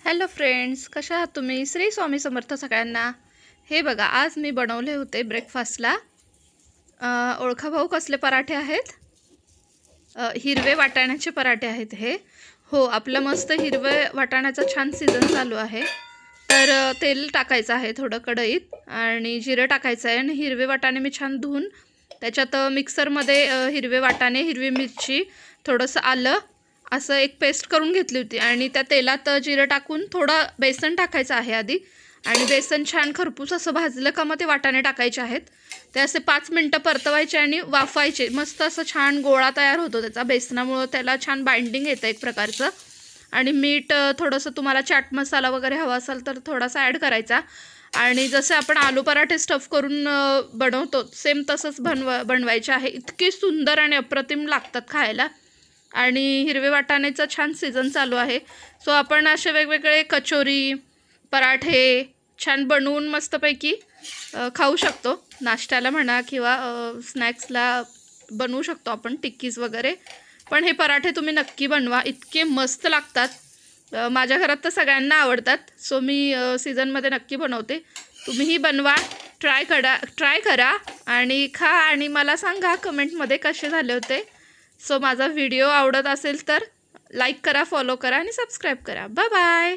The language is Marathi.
हॅलो फ्रेंड्स, कशा आहात तुम्ही? श्री स्वामी समर्थ सगळ्यांना. हे बघा, आज मी बनवले होते ब्रेकफास्टला ओळखा भाऊ कसले पराठे आहेत? हिरवे वाटाण्याचे पराठे आहेत हे. हो, आपलं मस्त हिरवे वाटाण्याचा छान सीझन चालू आहे. तर तेल टाकायचं आहे थोडं कढईत आणि जिरं टाकायचं आहे आणि हिरवे वाटाणे मी छान धुवून त्याच्यात मिक्सरमध्ये हिरवे वाटाणे, हिरवी मिरची, थोडंसं आलं असं एक पेस्ट करून घेतली होती आणि त्या तेलात जिरं टाकून थोडं बेसन टाकायचं आहे आधी आणि बेसन छान खरपूस असं भाजलं का मग ते वाटाणे टाकायचे आहेत. ते असे 5 मिनटं परतवायचे आणि वाफायचे. मस्त असं छान गोळा तयार होतो त्याचा. बेसनामुळं त्याला छान बाइंडिंग येतं एक प्रकारचं. आणि मीठ थोडंसं तुम्हाला चाट मसाला वगैरे हवा असेल तर थोडासा ॲड करायचा. आणि जसे आपण आलू पराठे स्टफ करून बनवतो सेम तसंच बनवायचे आहे. इतके सुंदर आणि अप्रतिम लागतात खायला. आणि हिरवे वाटाण्याचा छान सीझन चालू आहे. सो आपण असे वेगवेगळे कचोरी, पराठे छान बनवून मस्तपैकी खाऊ शकतो. नाश्त्याला म्हणा किंवा स्नॅक्सला बनवू शकतो आपण, टिक्कीज वगैरे. पण हे पराठे तुम्ही नक्की बनवा, इतके मस्त लागतात. माझ्या घरात तर सगळ्यांना आवडतात. सो मी सीझनमध्ये नक्की बनवते. तुम्हीही बनवा, ट्राय करा आणि खा आणि मला सांगा कमेंटमध्ये कसे झाले होते. सो माझा व्हिडिओ आवडत असेल तर लाईक करा, फॉलो करा आणि सबस्क्राईब करा. Bye bye.